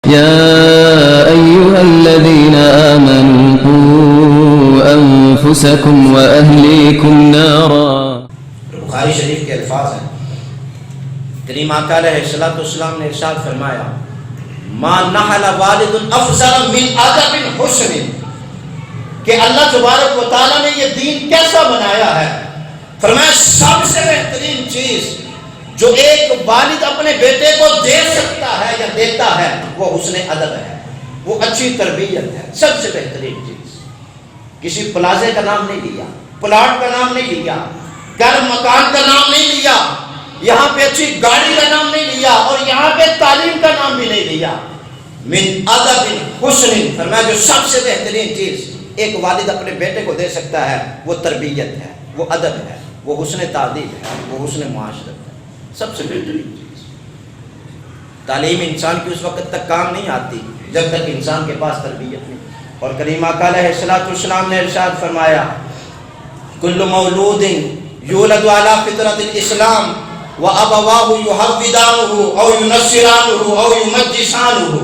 يا أيها الذين آمنوا قوا أنفسكم وأهليكم نارا. بخاری شریف کے الفاظ ہیں. کریم آقا علیہ الصلوۃ والسلام نے ارشاد فرمایا ما نحل والد افضل من ادب حسن، کہ اللہ تبارک و تعالیٰ نے یہ دین کیسا بنایا ہے. فرمایا سب سے بہترین چیز جو ایک والد اپنے بیٹے کو دے سکتا ہے یا دیتا ہے وہ حسن ادب ہے، وہ اچھی تربیت ہے. سب سے بہترین چیز. کسی پلازے کا نام نہیں لیا، پلاٹ کا نام نہیں لیا، گھر مکان کا نام نہیں لیا، یہاں پہ اچھی گاڑی کا نام نہیں لیا، اور یہاں پہ تعلیم کا نام بھی نہیں لیا. من ادب حسن، فرمایا جو سب سے بہترین چیز ایک والد اپنے بیٹے کو دے سکتا ہے وہ تربیت ہے، وہ ادب ہے، وہ حسن تعلیم ہے، وہ حسن معاشرت ہے. سب سے بہترین چیز. تعلیم انسان کی اس وقت تک کام نہیں آتی جب تک انسان کے پاس تربیت نہیں. اور کریم آقا علیہ الصلوۃ والسلام نے ارشاد فرمایا کل مولود یولد علی فطرۃ الاسلام وابواہ یحودانہ او ینصرانہ او یمجسانہ.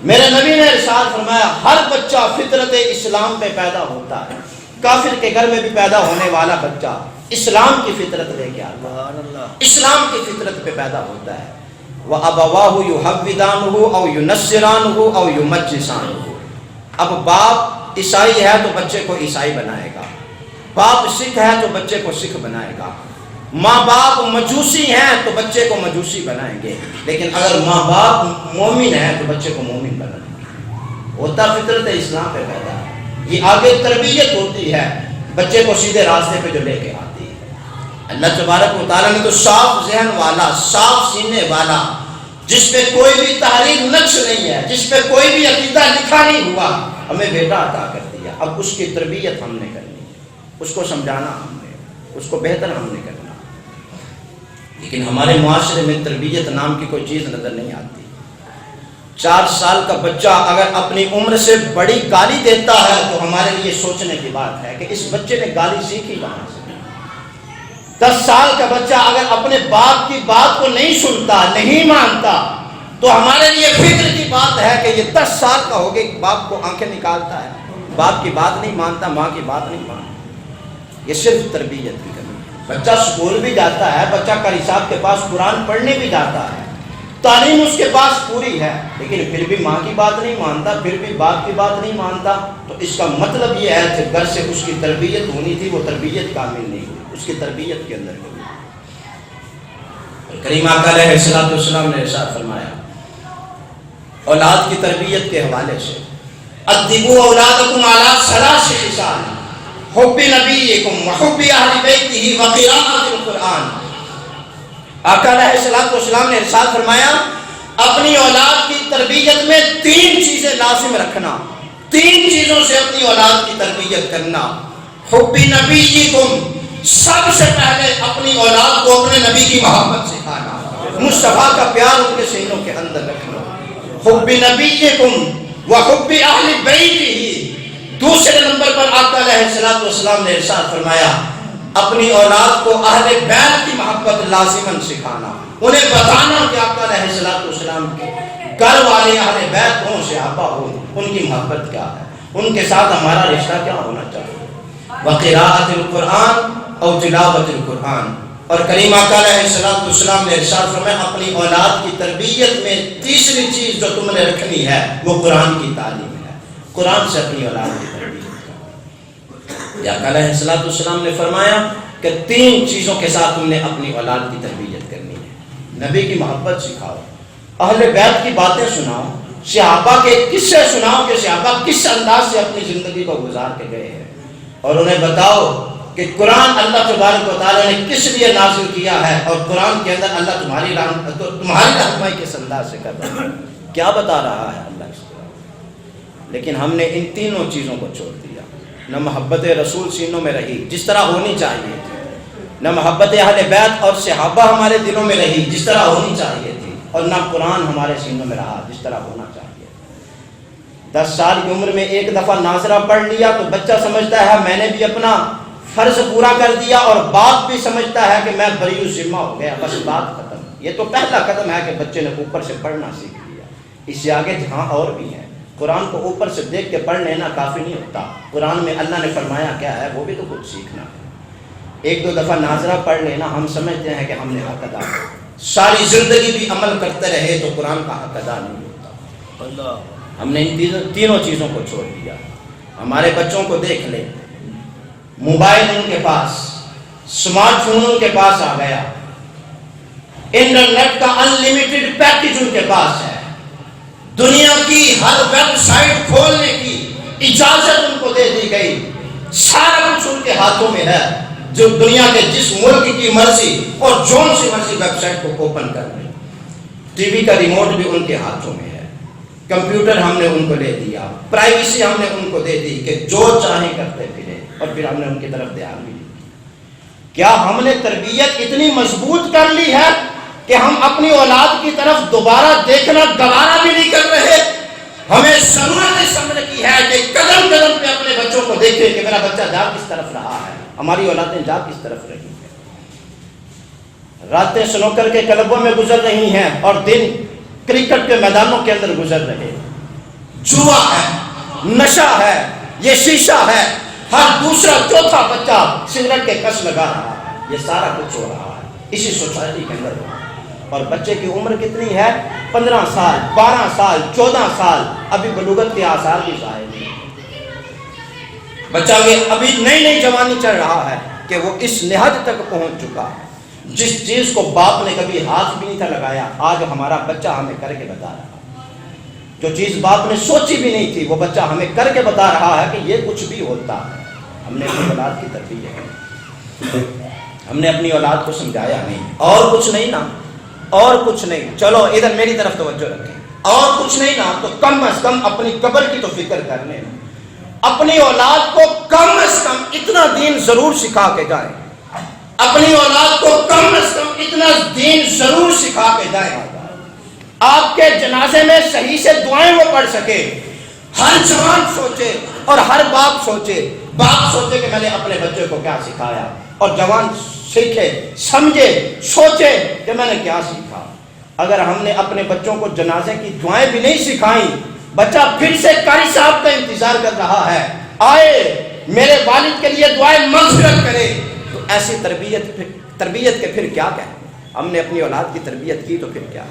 میرے نبی نے ارشاد فرمایا ہر بچہ فطرت اسلام پہ پیدا ہوتا ہے. کافر کے گھر میں بھی پیدا ہونے والا بچہ اسلام کی فطرت لے کے آتا ہے، اسلام کی فطرت پہ پیدا ہوتا ہے. وَأَبَوَاهُ يُحَوِّدَانُهُ أَوْ يُنَصِّرَانُهُ أَوْ يُمَجِّسَانُهُ. اب باپ عیسائی ہے تو بچے کو عیسائی بنائے گا، باپ سکھ ہے تو بچے کو سکھ بنائے گا، ماں باپ مجوسی ہیں تو بچے کو مجوسی بنائیں گے. لیکن اگر ماں باپ مومن ہے تو بچے کو مومن بنائیں گے. ہوتا فطرت اسلام پہ پیدا ہے. یہ آگے تربیت ہوتی ہے بچے کو سیدھے راستے پہ جو لے کے آتی ہے. اللہ تبارک و تعالیٰ نے تو صاف ذہن والا، صاف سینے والا، جس پہ کوئی بھی تحریف نقش نہیں ہے، جس پہ کوئی بھی عقیدہ لکھا نہیں ہوا، ہمیں بیٹا عطا کر دیا. اب اس کی تربیت ہم نے کرنی ہے، اس کو سمجھانا ہم نے، اس کو بہتر ہم نے کرنا. لیکن ہمارے معاشرے میں تربیت نام کی کوئی چیز نظر نہیں آتی. 4 سال کا بچہ اگر اپنی عمر سے بڑی گالی دیتا ہے تو ہمارے لیے سوچنے کی بات ہے کہ اس بچے نے گالی سیکھی کہاں سے. 10 سال کا بچہ اگر اپنے باپ کی بات کو نہیں سنتا، نہیں مانتا، تو ہمارے لیے فکر کی بات ہے کہ یہ 10 سال کا ہو گیا باپ کو آنکھیں نکالتا ہے، باپ کی بات نہیں مانتا، ماں کی بات نہیں مانتا. یہ صرف تربیت کی کمی ہے. بچہ سکول بھی جاتا ہے، بچہ قاری صاحب کے پاس قرآن پڑھنے بھی جاتا ہے، تعلیم اس کے پاس پوری ہے، لیکن پھر بھی ماں کی بات نہیں مانتا، پھر بھی باپ کی بات نہیں مانتا. تو اس کا مطلب یہ ہے کہ گھر سے اس کی تربیت ہونی تھی، وہ تربیت کامل نہیں ہوئی، اس کی تربیت کے اندر کمی. کریم آقا علیہ الصلوۃ والسلام نے ارشاد فرمایا اولاد کی تربیت کے حوالے سے ادبوا اولادکم علی 3 خصال حب نبیکم وحب اہل بیتہ وقراءۃ القرآن. آقا علیہ الصلوۃ والسلام نے ارشاد فرمایا اپنی اولاد کی تربیت میں 3 چیزیں لازم رکھنا، 3 چیزوں سے اپنی اولاد کی تربیت کرنا. حب نبیکم، سب سے پہلے اپنی اولاد کو اپنے نبی کی محبت سکھانا، مصطفیٰ کا پیار ان کے سینوں کے اندر رکھنا. حب نبیکم وحب اہل بیتہ. دوسرے نمبر پر آقا علیہ الصلوۃ والسلام نے ارشاد فرمایا اپنی اولاد کو اہل بیت کی محبت لازماً سکھانا، انہیں بتانا کہ آقا علیہ الصلوۃ والسلام کے گھر والے اہل بیت ہوں، صحابہ ہوں، ان کی محبت کیا ہے، ان کے ساتھ ہمارا رشتہ کیا ہونا چاہیے. وقراءۃ القرآن اور تلاوت القرآن. اور کریم آقا علیہ الصلوۃ والسلام نے ارشاد فرمایا اپنی اولاد کی تربیت میں تیسری چیز جو تم نے رکھنی ہے وہ قرآن کی تعلیم ہے. قرآن سے اپنی اولاد کی تربیت کرو. آقا علیہ الصلوۃ والسلام نے فرمایا کہ 3 چیزوں کے ساتھ تم نے اپنی اولاد کی تربیت کرنی ہے. نبی کی محبت سکھاؤ، اہل بیت کی باتیں سناؤ، صحابہ کے قصے سناؤ کہ صحابہ کس انداز سے اپنی زندگی کو گزار کے گئے ہیں، اور انہیں بتاؤ کہ قرآن اللہ تبارک و تعالیٰ نے کس لیے نازل کیا ہے، اور قرآن کے اندر اللہ تمہاری رہنمائی کس انداز سے کر رہا ہے، کیا بتا رہا ہے اللہ اس قرآن. لیکن ہم نے ان 3 چیزوں کو چھوڑ دیا. نہ محبت رسول سینوں میں رہی جس طرح ہونی چاہیے تھی، نہ محبت اہل بیت اور صحابہ ہمارے دلوں میں رہی جس طرح ہونی چاہیے تھی، اور نہ قرآن ہمارے سینوں میں رہا جس طرح ہونا چاہیے. 10 سال کی عمر میں ایک دفعہ ناظرہ پڑھ لیا تو بچہ سمجھتا ہے میں نے بھی اپنا فرض پورا کر دیا، اور باپ بھی سمجھتا ہے کہ میں بری ذمہ ہو گیا، بس بات ختم. یہ تو پہلا قدم ہے کہ بچے نے اوپر سے پڑھنا سیکھ لیا. اس سے آگے جہاں اور بھی ہیں. قرآن کو اوپر سے دیکھ کے پڑھ لینا کافی نہیں ہوتا. قرآن میں اللہ نے فرمایا کیا ہے وہ بھی تو کچھ سیکھنا ہے. ایک دو دفعہ ناظرہ پڑھ لینا ہم سمجھتے ہیں کہ ہم نے حق ادا کیا. ساری زندگی بھی عمل کرتے رہے تو قرآن کا حق ادا نہیں ہوتا. ہم نے ان تینوں چیزوں کو چھوڑ دیا. ہمارے بچوں کو دیکھ لیں, موبائل ان کے پاس, اسمارٹ فون ان کے پاس آ گیا, انٹرنیٹ کا انلمیٹڈ پیکج ان کے پاس ہے, دنیا کی ہر ویب سائٹ کھولنے کی اجازت ان کو دے دی گئی, سارا کچھ ان کے ہاتھوں میں ہے. جو دنیا کے جس ملک کی مرضی اور جون سی مرضی ویب سائٹ کو اوپن کر لیں. ٹی وی کا ریموٹ بھی ان کے ہاتھوں میں ہے, کمپیوٹر ہم نے ان کو لے دیا, پرائیویسی ہم نے ان کو دے دی کہ جو چاہیں کرتے پھرے, اور پھر ہم نے ان کی طرف دھیان بھی دیا. کیا ہم نے تربیت اتنی مضبوط کر لی ہے کہ ہم اپنی اولاد کی طرف دوبارہ دیکھنا گوارا بھی نہیں کر رہے؟ ہمیں ضرورت اس امر کی ہے کہ قدم قدم پہ اپنے بچوں کو دیکھیں کہ میرا بچہ جا کس طرف رہا ہے, ہماری اولادیں جا کس طرف رہی ہیں. راتیں سنوکر کے کلبوں میں گزر رہی ہیں اور دن کرکٹ کے میدانوں کے اندر گزر رہے. جوا ہے, نشہ ہے, یہ شیشہ ہے, ہر دوسرا چوتھا بچہ سگریٹ کے کس لگا رہا ہے. یہ سارا کچھ ہو رہا ہے اسی سوسائٹی کے اندر. اور بچے کی عمر کتنی ہے؟ 15 سال, 12 سال, 14 سال, ابھی بلوغت کے آثار بھی ظاہر نہیں. بچہ میں ابھی نئی نئی جوانی چڑھ رہا ہے کہ وہ اس نہج تک پہنچ چکا ہے جس چیز کو باپ نے کبھی ہاتھ بھی نہیں تھا لگایا, آج ہمارا بچہ ہمیں کر کے بتا رہا ہے. جو چیز باپ نے سوچی بھی نہیں تھی وہ بچہ ہمیں کر کے بتا رہا ہے کہ یہ کچھ بھی ہوتا ہے. ہم نے اپنی اولاد کی تربیت, ہم نے اپنی اولاد کو سمجھایا نہیں. اور کچھ نہیں نا, اور کچھ نہیں. چلو ادھر میری طرف توجہ رکھیں. اور کچھ نہیں نا تو کم از کم اپنی قبر کی تو فکر کر لیں. اپنی اولاد کو کم از کم اتنا دین ضرور سکھا کے جائیں. اپنی اولاد کو کم از کم اتنا دین ضرور سکھا کے جائیں. آپ کے جنازے میں صحیح سے دعائیں وہ پڑھ سکے. ہر جوان سوچے اور ہر باپ سوچے. باپ سوچے کہ میں نے اپنے بچے کو کیا سکھایا, اور جوان سیکھے, سمجھے, سوچے کہ میں نے کیا سیکھا. اگر ہم نے اپنے بچوں کو جنازے کی دعائیں بھی نہیں سکھائیں, بچہ پھر سے قاری صاحب کا انتظار کر رہا ہے, آئے میرے والد کے لیے دعائیں مغفرت کرے, تو ایسی تربیت کے پھر کیا کہیں. ہم نے اپنی اولاد کی تربیت کی تو پھر کیا.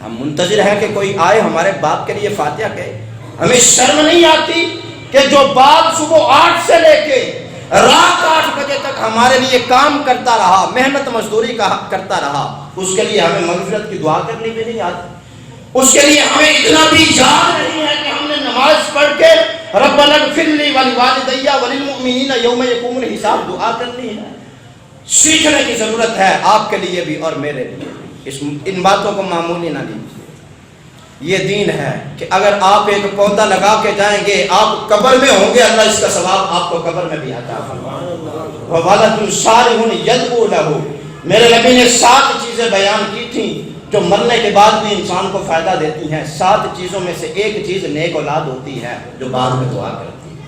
ہم منتظر ہیں کہ کوئی آئے ہمارے باپ کے لیے فاتحہ کہے. ہمیں شرم نہیں آتی کہ جو باپ صبح 8 سے لے کے رات 8 بجے تک ہمارے لیے کام کرتا رہا, محنت مزدوری کا کرتا رہا, اس کے لیے ہمیں مغفرت کی دعا کرنی بھی نہیں آتی. اس کے لیے ہمیں اتنا بھی یاد نہیں ہے کہ ہم نے نماز پڑھ کے ربنا اغفر لی ولوالدی وللمؤمنین یوم یقوم الحساب دعا کرنی ہے. سیکھنے کی ضرورت ہے آپ کے لیے بھی اور میرے لیے بھی. ان باتوں کو معمولی نہ لیجیے. یہ دین ہے کہ اگر آپ ایک پودا لگا کے جائیں گے آپ قبر میں ہوں گے, اللہ اس کا ثواب آپ کو قبر میں بھی عطا فرمائے. وَوَلَدٌ صَالِحٌ يَدْعُو لَهُ. میرے نبی نے 7 چیزیں بیان کی تھیں جو مرنے کے بعد بھی انسان کو فائدہ دیتی ہیں. 7 چیزوں میں سے ایک چیز نیک اولاد ہوتی ہے جو بعد میں دعا کرتی ہے.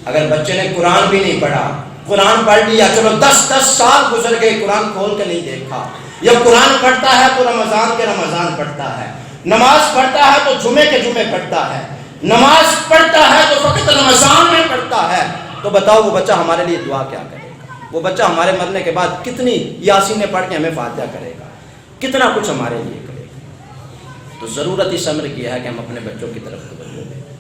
اگر بچے نے قرآن بھی نہیں پڑھا, قرآن پڑھ لیا, چلو 10 سال گزر گئے, قرآن کھول کے نہیں دیکھا. یا قرآن پڑھتا ہے تو رمضان کے رمضان پڑھتا ہے, نماز پڑھتا ہے تو جمعے کے جمعے پڑھتا ہے, نماز پڑھتا ہے تو فقط رمضان میں پڑھتا ہے, تو بتاؤ وہ بچہ ہمارے لیے دعا کیا کرے گا؟ وہ بچہ ہمارے مرنے کے بعد کتنی یاسینیں پڑھ کے ہمیں فاتحہ کرے گا, کتنا کچھ ہمارے لیے کرے گا. تو ضرورت اس امر کی ہے کہ ہم اپنے بچوں کی طرف توجہ دیں.